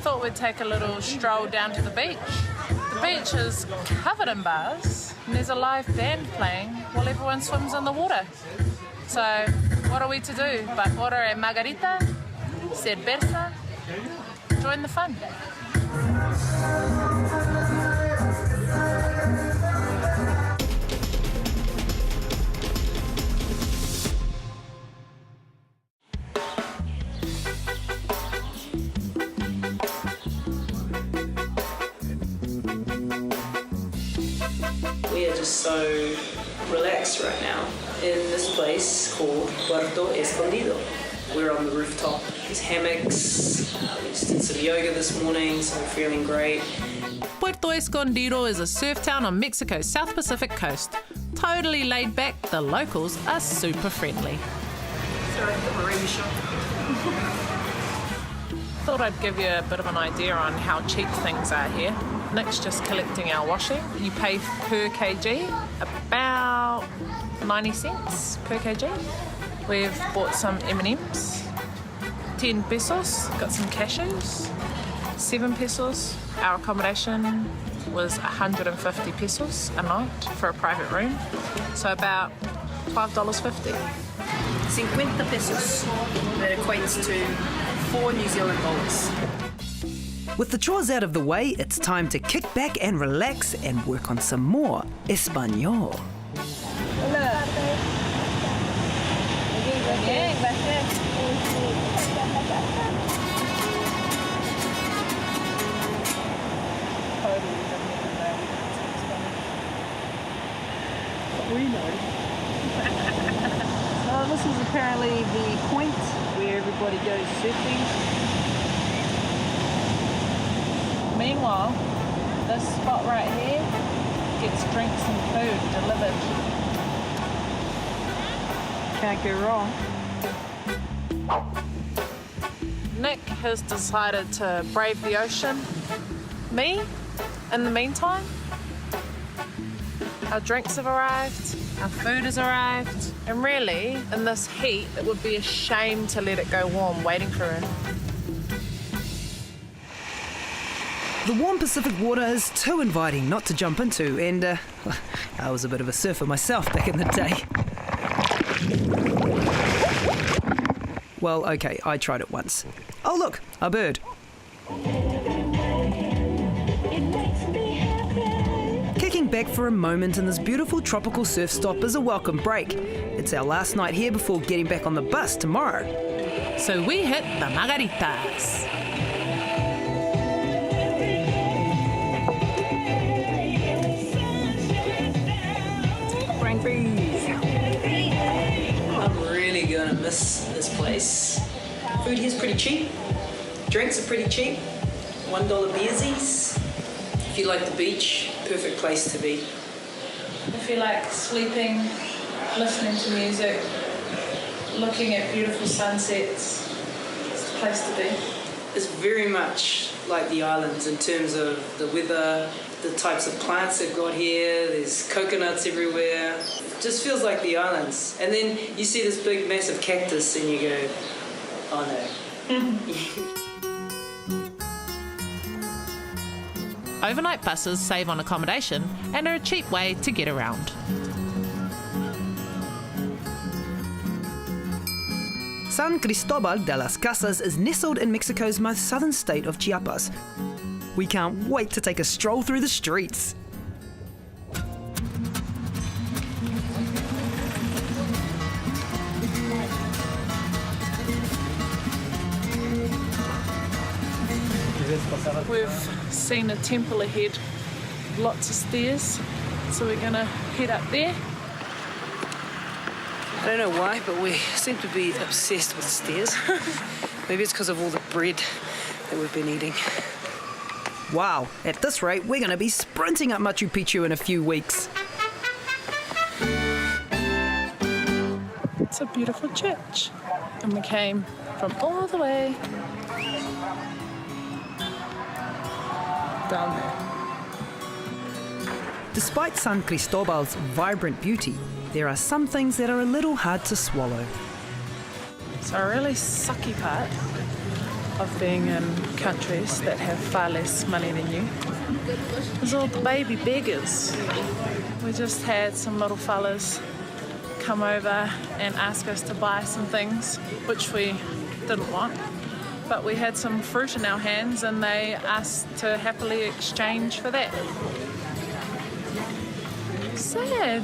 thought we'd take a little stroll down to the beach. The beach is covered in bars and there's a live band playing while everyone swims in the water. So what are we to do but order a margarita, cerveza, join the fun. We are just so relaxed right now in this place called Puerto Escondido. We're on the rooftop, there's hammocks, we just did some yoga this morning, so we're feeling great. Puerto Escondido is a surf town on Mexico's South Pacific coast. Totally laid back, the locals are super friendly. Sorry, I've got my rainy shop. Thought I'd give you a bit of an idea on how cheap things are here. Nick's just collecting our washing. You pay per kg, about 90 cents per kg. We've bought some M&Ms, 10 pesos, got some cashews, 7 pesos. Our accommodation was 150 pesos a night for a private room, so about $12.50. 50 pesos, that equates to 4 New Zealand dollars. With the chores out of the way, it's time to kick back and relax and work on some more Espanol. We know. So this is apparently the point where everybody goes surfing. Meanwhile, this spot right here gets drinks and food delivered. Can't go wrong. Nick has decided to brave the ocean. Me, in the meantime, our drinks have arrived, our food has arrived, and really, in this heat, it would be a shame to let it go warm waiting for her. The warm Pacific water is too inviting not to jump into, and I was a bit of a surfer myself back in the day. Well, okay, I tried it once. Oh look, a bird. Kicking back for a moment in this beautiful tropical surf stop is a welcome break. It's our last night here before getting back on the bus tomorrow. So we hit the margaritas. I'm really gonna miss this place. Food here's pretty cheap. Drinks are pretty cheap. $1 beersies. If you like the beach, perfect place to be. If you like sleeping, listening to music, looking at beautiful sunsets, it's the place to be. It's very much like the islands in terms of the weather, the types of plants they've got here, there's coconuts everywhere. It just feels like the islands. And then you see this big massive cactus and you go, oh no. Overnight buses save on accommodation and are a cheap way to get around. San Cristobal de las Casas is nestled in Mexico's most southern state of Chiapas. We can't wait to take a stroll through the streets. We've seen a temple ahead, lots of stairs, so we're gonna head up there. I don't know why, but we seem to be obsessed with stairs. Maybe it's because of all the bread that we've been eating. Wow, at this rate, we're going to be sprinting up Machu Picchu in a few weeks. It's a beautiful church, and we came from all the way down there. Despite San Cristobal's vibrant beauty, there are some things that are a little hard to swallow. So a really sucky part of being in countries that have far less money than you is all the baby beggars. We just had some little fellas come over and ask us to buy some things, which we didn't want. But we had some fruit in our hands and they asked to happily exchange for that. Sad.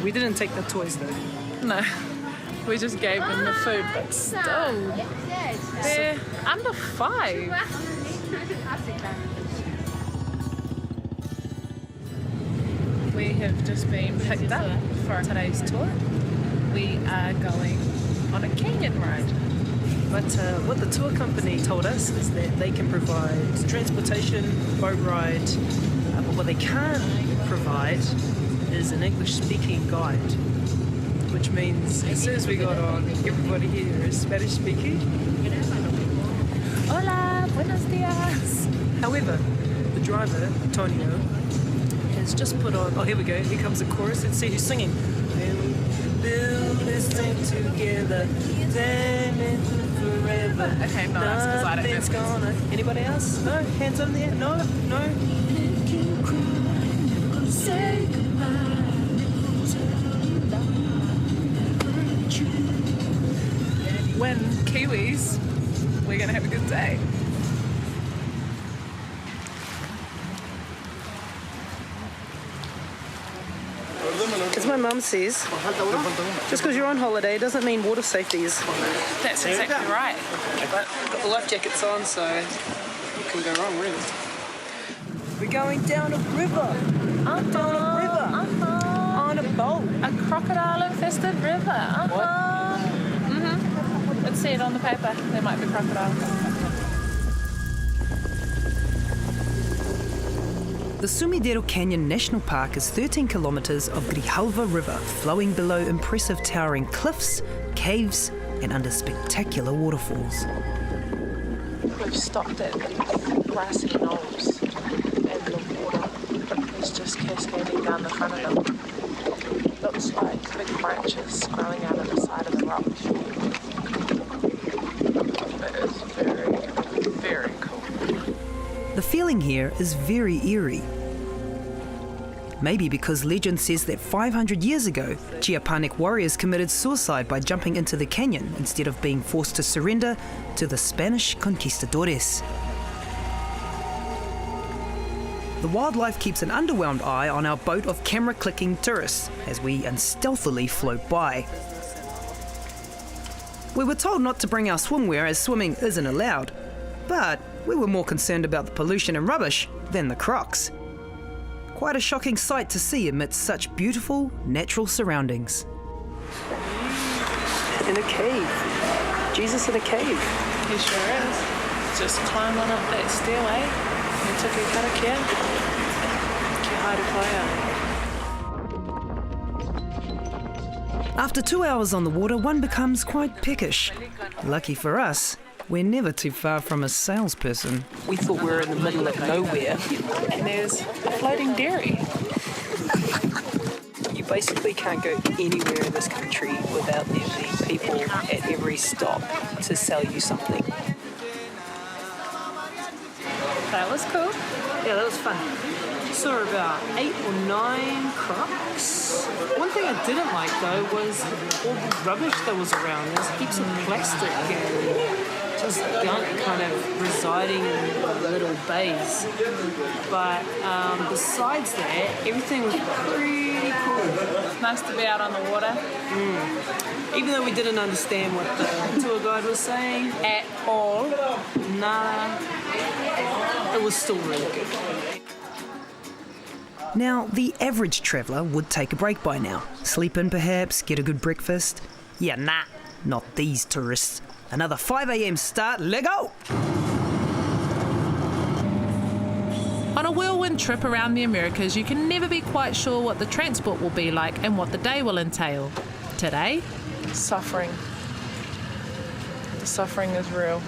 We didn't take the toys though. No, we just gave them the food, but still, they're under 5. We have just been picked up for today's tour. We are going on a canyon ride. But what the tour company told us is that they can provide transportation, boat ride, but what they can't provide is an English-speaking guide, which means as soon as we got on, everybody here is Spanish-speaking. Hola, buenos dias. However, the driver, Antonio, has just put on... Oh, here we go. Here comes the chorus. Let's see who's singing. We'll build this thing together, then into forever. Okay, no, that's because I don't know. Nothing's gonna... Anybody else? No? Hands up in the air? No? No? Say When Kiwis, we're going to have a good day. As my mum says, just because you're on holiday doesn't mean water safety is. That's exactly right. But got the life jackets on, so what can go wrong, really? We're going down a river. Down a river. On a boat. A crocodile-infested river. It said on the paper there might be crocodiles. The Sumidero Canyon National Park is 13 kilometres of Grijalva River flowing below impressive towering cliffs, caves and under spectacular waterfalls. We've stopped at these grassy knolls and the water is just cascading down the front of them. Looks like big branches growing out of the side of the rock. It is very, very cool. The feeling here is very eerie. Maybe because legend says that 500 years ago, Chiapanec warriors committed suicide by jumping into the canyon instead of being forced to surrender to the Spanish conquistadores. The wildlife keeps an underwhelmed eye on our boat of camera-clicking tourists as we unstealthily float by. We were told not to bring our swimwear as swimming isn't allowed, but we were more concerned about the pollution and rubbish than the crocs. Quite a shocking sight to see amidst such beautiful, natural surroundings. In a cave. Jesus in a cave. He sure is. Just climb on up that stairway. Me tuku karakia. Ki haere paia. After 2 hours on the water, one becomes quite peckish. Lucky for us, we're never too far from a salesperson. We thought we were in the middle of nowhere. And there's a floating dairy. You basically can't go anywhere in this country without there being people at every stop to sell you something. That was cool. Yeah, that was fun. Saw about 8 or 9 crocs. One thing I didn't like though was all the rubbish that was around. There's heaps of plastic and just gunk kind of residing in little bays. But besides that, everything was pretty cool. Nice to be out on the water. Even though we didn't understand what the tour guide was saying At all. nah, it was still really good. Now, the average traveller would take a break by now. Sleep in perhaps, get a good breakfast. Yeah, nah, not these tourists. Another 5 a.m. start, let go! On a whirlwind trip around the Americas, you can never be quite sure what the transport will be like and what the day will entail. Today, suffering. The suffering is real.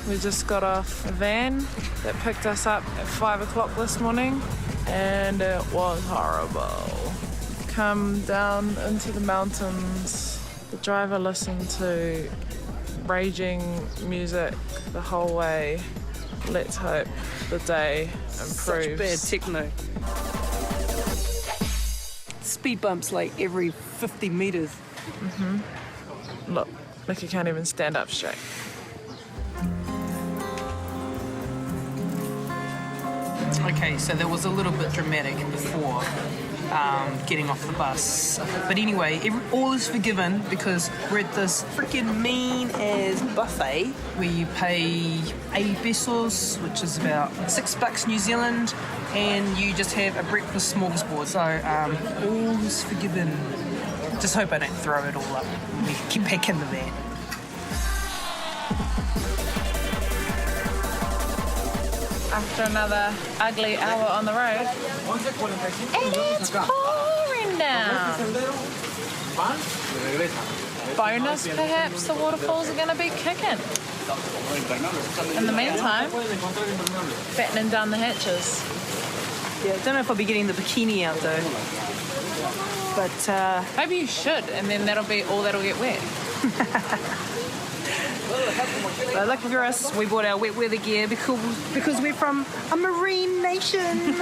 We just got off a van that picked us up at 5 o'clock this morning and it was horrible. Come down into the mountains. The driver listened to raging music the whole way. Let's hope the day improves. Such bad techno. Speed bumps like every 50 metres. Look, Mickey can't even stand up straight. Okay, so that was a little bit dramatic before getting off the bus. But anyway, all is forgiven because we're at this freaking mean-ass buffet where you pay 80 pesos, which is about $6 New Zealand, and you just have a breakfast smorgasbord. So all is forgiven. Just hope I don't throw it all up when we get back in the van. After another ugly hour on the road, and it's pouring down. Bonus, perhaps the waterfalls are going to be kicking. In the meantime, battening down the hatches. Yeah, I don't know if I'll be getting the bikini out though. But Maybe you should, and then that'll be all that'll get wet. but lucky for us, we bought our wet weather gear because we're from a marine nation.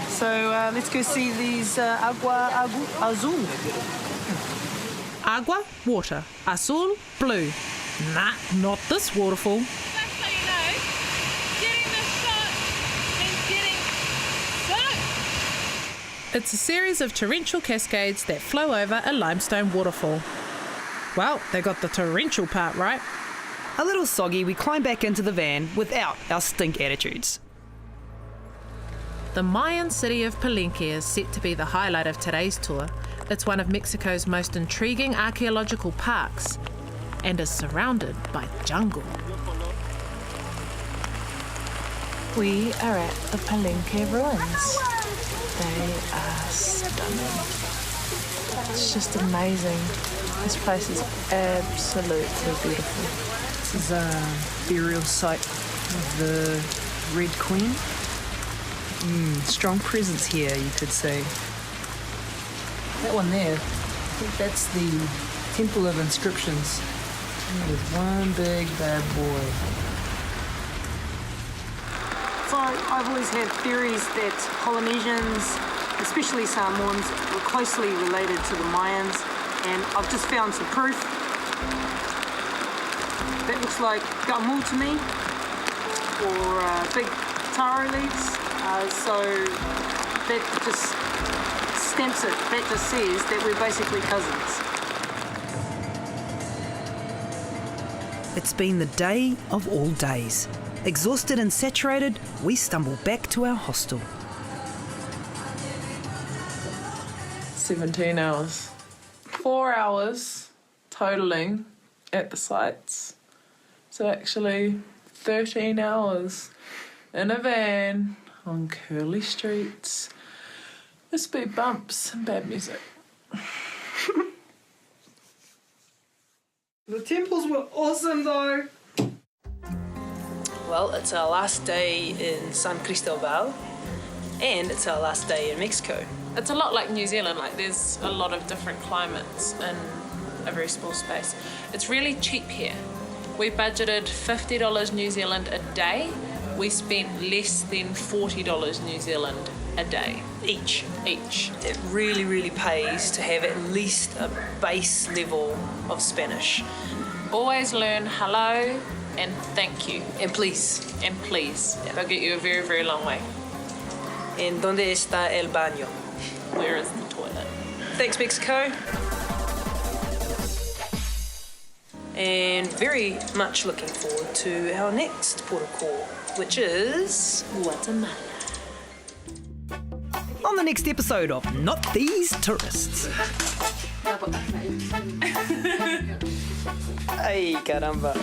So let's go see these Agua, Azul. Agua, water. Azul, blue. Nah, not this waterfall. Just so you know, getting this shot means getting soaked. It's a series of torrential cascades that flow over a limestone waterfall. Well, they got the torrential part right. A little soggy, we climb back into the van without our stink attitudes. The Mayan city of Palenque is set to be the highlight of today's tour. It's one of Mexico's most intriguing archaeological parks and is surrounded by jungle. We are at the Palenque ruins. They are stunning. It's just amazing. This place is absolutely beautiful. This is a burial site of the Red Queen. Strong presence here, you could say. That one there, I think that's the Temple of Inscriptions. There's one big bad boy. So I've always had theories that Polynesians, especially Samoans, were closely related to the Mayans, and I've just found some proof. That looks like gamu to me, or big taro leaves. So that just stamps it. That just says that we're basically cousins. It's been the day of all days. Exhausted and saturated, we stumble back to our hostel. 17 hours. 4 hours totaling at the sites. So actually 13 hours in a van on curly streets with speed bumps and bad music. The temples were awesome though. Well, it's our last day in San Cristobal, and it's our last day in Mexico. It's a lot like New Zealand, like there's a lot of different climates in a very small space. It's really cheap here. We budgeted $50 New Zealand a day. We spent less than $40 New Zealand a day. Each. It really, really pays to have at least a base level of Spanish. Always learn hello and thank you. And please. And please. Yeah. They'll get you a very, very long way. And ¿dónde está el baño? Where is the toilet? Thanks, Mexico. And very much looking forward to our next port of call, which is Guatemala. On the next episode of Not These Tourists. Ay, caramba.